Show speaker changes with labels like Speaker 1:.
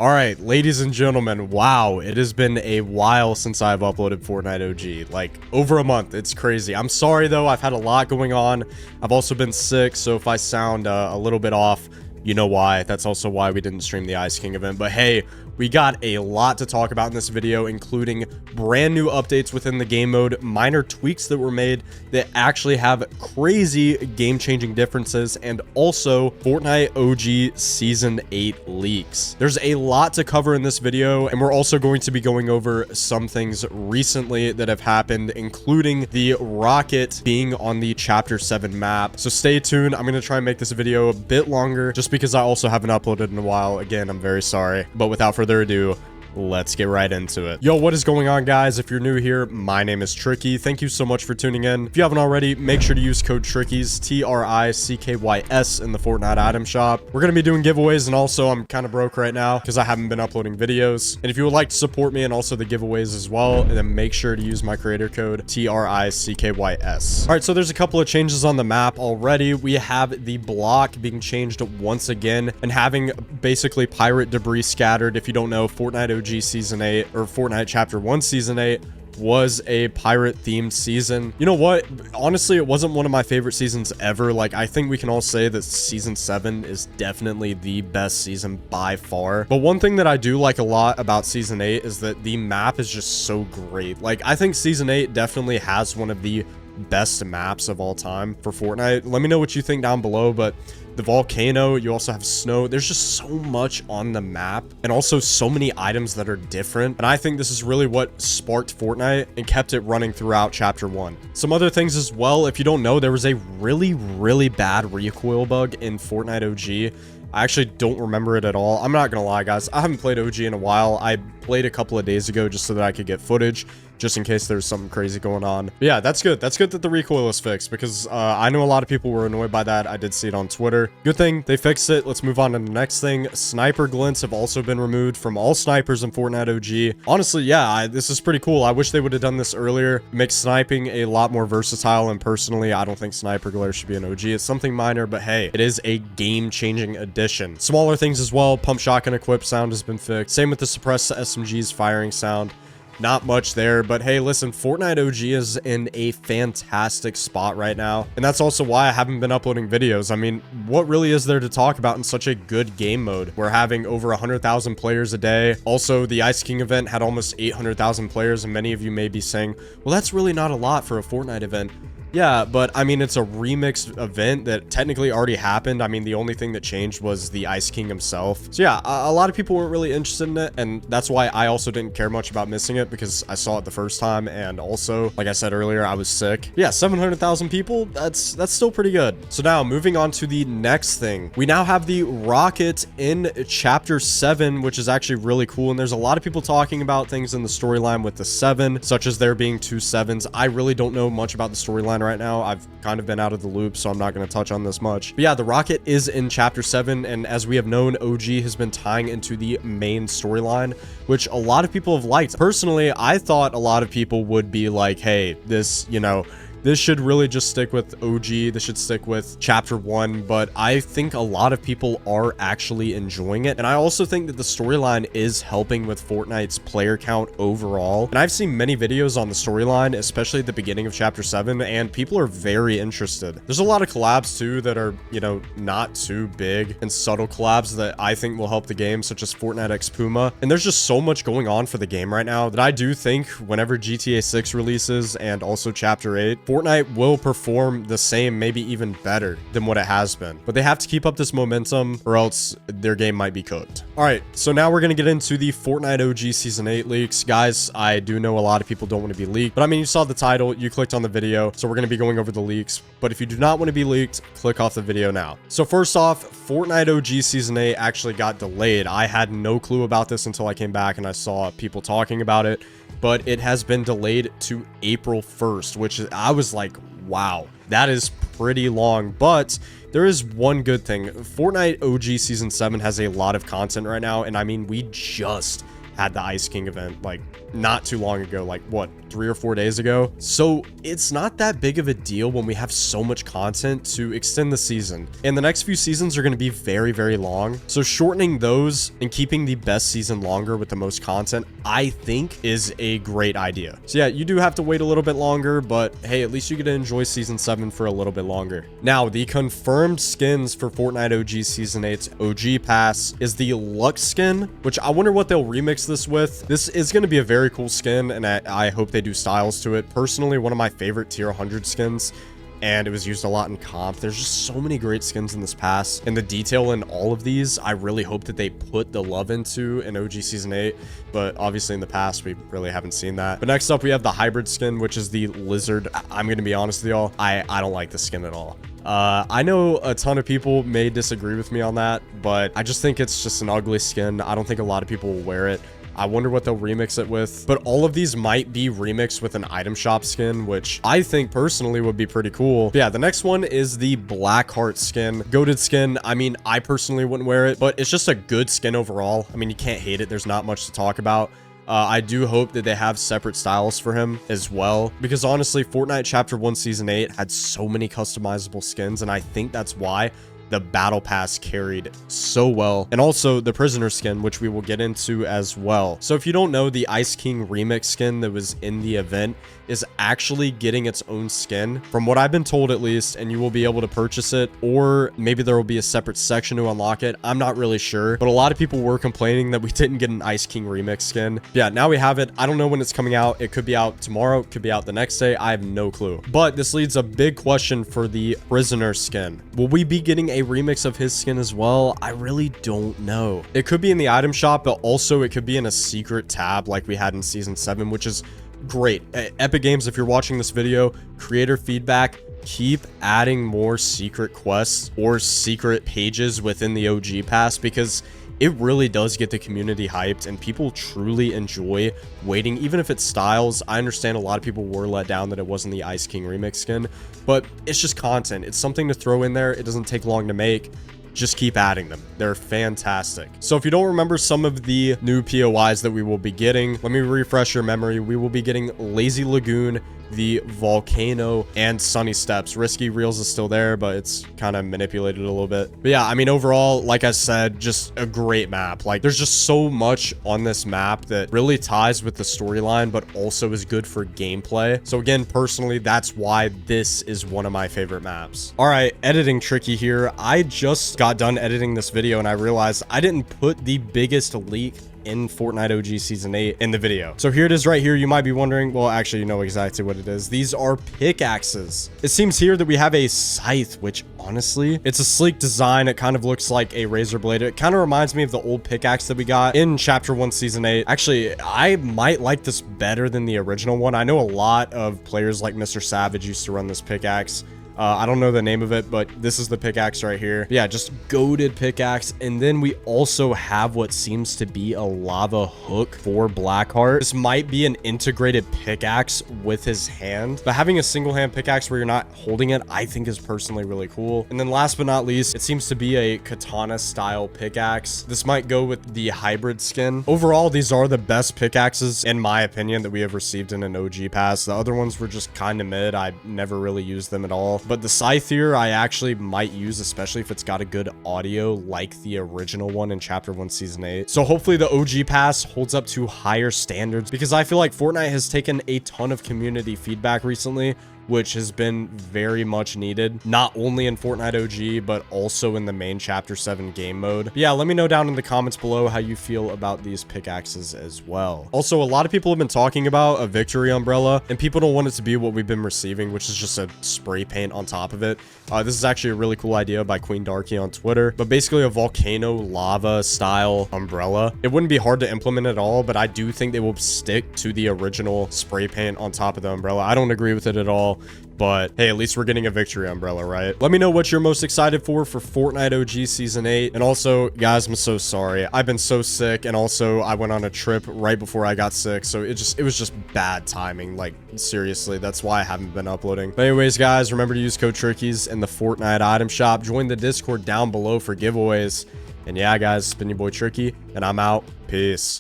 Speaker 1: All right, ladies and gentlemen, wow, it has been a while since I've uploaded Fortnite OG, like over a month. It's crazy. I'm sorry though, I've had a lot going on. I've also been sick, so if I sound a little bit off, you know why. That's also why we didn't stream the Ice King event. But hey, we got a lot to talk about in this video, including brand new updates within the game mode, minor tweaks that were made that actually have crazy game-changing differences, and also Fortnite OG Season 8 leaks. There's a lot to cover in this video, and we're also going to be going over some things recently that have happened, including the rocket being on the Chapter 7 map. So stay tuned. I'm going to try and make this video a bit longer, just because I also haven't uploaded in a while. Again, I'm very sorry. But without further ado, let's get right into it. Yo, what is going on, guys? If you're new here, my name is Tricky. Thank you so much for tuning in. If you haven't already, make sure to use code TRICKYS, TRICKYS, in the Fortnite item shop. We're going to be doing giveaways, and also I'm kind of broke right now because I haven't been uploading videos. And if you would like to support me and also the giveaways as well, then make sure to use my creator code TRICKYS. All right, so there's a couple of changes on the map already. We have the block being changed once again and having basically pirate debris scattered. If you don't know, Fortnite OG Season 8 or Fortnite Chapter 1 Season 8 was a pirate themed season. You know what? Honestly, it wasn't one of my favorite seasons ever. Like, I think we can all say that Season 7 is definitely the best season by far. But one thing that I do like a lot about Season 8 is that the map is just so great. Like, I think Season 8 definitely has one of the best maps of all time for Fortnite. Let me know what you think down below, but the volcano, you also have snow. There's just so much on the map, and also so many items that are different. And I think this is really what sparked Fortnite and kept it running throughout Chapter 1. Some other things as well, if you don't know, there was a really bad recoil bug in Fortnite OG. I actually don't remember it at all. I'm not gonna lie, guys. I haven't played OG in a while. I played a couple of days ago just so that I could get footage, just in case there's something crazy going on. But yeah, that's good. That's good that the recoil is fixed, because I know a lot of people were annoyed by that. I did see it on Twitter. Good thing they fixed it. Let's move on to the next thing. Sniper glints have also been removed from all snipers in Fortnite OG. Honestly, yeah, this is pretty cool. I wish they would have done this earlier. Makes sniping a lot more versatile, and personally, I don't think sniper glare should be an OG. It's something minor, but hey, it is a game-changing addition. Smaller things as well. Pump shotgun equip sound has been fixed. Same with the suppressed SMG's firing sound. Not much there, but hey, listen, Fortnite OG is in a fantastic spot right now, and that's also why I haven't been uploading videos. I mean, what really is there to talk about in such a good game mode? We're having over 100,000 players a day. Also, the Ice King event had almost 800,000 players, and many of you may be saying, well, that's really not a lot for a Fortnite event. Yeah, but I mean, it's a remixed event that technically already happened. I mean, the only thing that changed was the Ice King himself. So yeah, a lot of people weren't really interested in it, and that's why I also didn't care much about missing it, because I saw it the first time, and also, like I said earlier, I was sick. Yeah, 700,000 people, that's still pretty good. So now, moving on to the next thing. We now have the rocket in Chapter 7, which is actually really cool, and there's a lot of people talking about things in the storyline with the 7, such as there being 2 7s. I really don't know much about the storyline right now. I've kind of been out of the loop, so I'm not going to touch on this much. But yeah, the rocket is in Chapter 7, and as we have known, OG has been tying into the main storyline, which a lot of people have liked. Personally, I thought a lot of people would be like, hey, this, you know, this should really just stick with OG. This should stick with Chapter 1, but I think a lot of people are actually enjoying it. And I also think that the storyline is helping with Fortnite's player count overall. And I've seen many videos on the storyline, especially at the beginning of Chapter 7, and people are very interested. There's a lot of collabs too that are, you know, not too big, and subtle collabs that I think will help the game, such as Fortnite X Puma. And there's just so much going on for the game right now that I do think whenever GTA 6 releases and also Chapter 8, Fortnite will perform the same, maybe even better than what it has been. But they have to keep up this momentum, or else their game might be cooked. All right, so now we're going to get into the Fortnite OG Season 8 leaks. Guys, I do know a lot of people don't want to be leaked, but I mean, you saw the title, you clicked on the video, so we're going to be going over the leaks. But if you do not want to be leaked, click off the video now. So first off, Fortnite OG Season 8 actually got delayed. I had no clue about this until I came back and I saw people talking about it, but it has been delayed to April 1st, which I was like, wow, that is pretty long. But there is one good thing. Fortnite OG Season 7 has a lot of content right now, and I mean, we just had the Ice King event, like not too long ago, like what, 3 or 4 days ago. So it's not that big of a deal when we have so much content to extend the season. And the next few seasons are going to be very, very long. So shortening those and keeping the best season longer with the most content, I think is a great idea. So yeah, you do have to wait a little bit longer, but hey, at least you get to enjoy season 7 for a little bit longer. Now, the confirmed skins for Fortnite OG Season 8's OG Pass is the Lux skin, which I wonder what they'll remix this with. This is going to be a very cool skin, and I hope they do styles to it. Personally, one of my favorite tier 100 skins, and it was used a lot in comp. There's just so many great skins in this pass, and the detail in all of these, I really hope that they put the love into in OG Season 8, but obviously in the past, we really haven't seen that. But next up, we have the hybrid skin, which is the lizard. I'm going to be honest with y'all, I don't like the skin at all. I know a ton of people may disagree with me on that, but I just think it's just an ugly skin. I don't think a lot of people will wear it. I wonder what they'll remix it with, but all of these might be remixed with an item shop skin, which I think personally would be pretty cool. But yeah, the next one is the Blackheart skin. Goated skin. I mean, I personally wouldn't wear it, but it's just a good skin overall. I mean, you can't hate it. There's not much to talk about. I do hope that they have separate styles for him as well, because honestly, Fortnite Chapter 1 Season 8 had so many customizable skins, and I think that's why the battle pass carried so well. And also the prisoner skin, which we will get into as well. So if you don't know, the Ice King remix skin that was in the event is actually getting its own skin, from what I've been told at least, and you will be able to purchase it, or maybe there will be a separate section to unlock it. I'm not really sure, but a lot of people were complaining that we didn't get an Ice King remix skin. Yeah, now we have it. I don't know when it's coming out. It could be out tomorrow, it could be out the next day. I have no clue. But this leads a big question for the prisoner skin. Will we be getting a remix of his skin as well? I really don't know. It could be in the item shop, but also it could be in a secret tab like we had in Season 7, which is great. Epic Games, if you're watching this video, creator feedback, keep adding more secret quests or secret pages within the OG pass, because it really does get the community hyped and people truly enjoy waiting, even if it's styles. I understand a lot of people were let down that it wasn't the Ice King remix skin, but it's just content. It's something to throw in there. It doesn't take long to make. Just keep adding them. They're fantastic. So if you don't remember some of the new POIs that we will be getting, let me refresh your memory. We will be getting Lazy Lagoon, the Volcano, and Sunny Steps. Risky Reels is still there, but it's kind of manipulated a little bit. But yeah, I mean, overall, like I said, just a great map. Like, there's just so much on this map that really ties with the storyline, but also is good for gameplay. So again, personally, that's why this is one of my favorite maps. All right, editing tricky here. I just got done editing this video and I realized I didn't put the biggest leak in Fortnite OG Season 8 in the video. So here it is right here. You might be wondering, well, actually, you know exactly what it is. These are pickaxes. It seems here that we have a scythe, which honestly, it's a sleek design. It kind of looks like a razor blade. It kind of reminds me of the old pickaxe that we got in Chapter 1 Season 8. Actually, I might like this better than the original one. I know a lot of players like Mr. Savage used to run this pickaxe. I don't know the name of it, but this is the pickaxe right here. Yeah, just goated pickaxe. And then we also have what seems to be a lava hook for Blackheart. This might be an integrated pickaxe with his hand, but having a single hand pickaxe where you're not holding it, I think is personally really cool. And then last but not least, it seems to be a katana style pickaxe. This might go with the hybrid skin. Overall, these are the best pickaxes, in my opinion, that we have received in an OG pass. The other ones were just kind of mid. I never really used them at all. But the scythe here, I actually might use, especially if it's got a good audio like the original one in Chapter 1 Season 8. So hopefully the OG pass holds up to higher standards, because I feel like Fortnite has taken a ton of community feedback recently, which has been very much needed, not only in Fortnite OG, but also in the main Chapter 7 game mode. But yeah, let me know down in the comments below how you feel about these pickaxes as well. Also, a lot of people have been talking about a victory umbrella, and people don't want it to be what we've been receiving, which is just a spray paint on top of it. This is actually a really cool idea by Queen Darky on Twitter, but basically a volcano lava style umbrella. It wouldn't be hard to implement at all, but I do think they will stick to the original spray paint on top of the umbrella. I don't agree with it at all, but hey, at least we're getting a victory umbrella, right? Let me know what you're most excited for Fortnite OG Season 8. And also, guys, I'm so sorry. I've been so sick, and also I went on a trip right before I got sick, so it was just bad timing. Like, seriously, that's why I haven't been uploading. But anyways, guys, remember to use code Trickies in the Fortnite item shop. Join the Discord down below for giveaways. And yeah, guys, it's been your boy Tricky, and I'm out. Peace.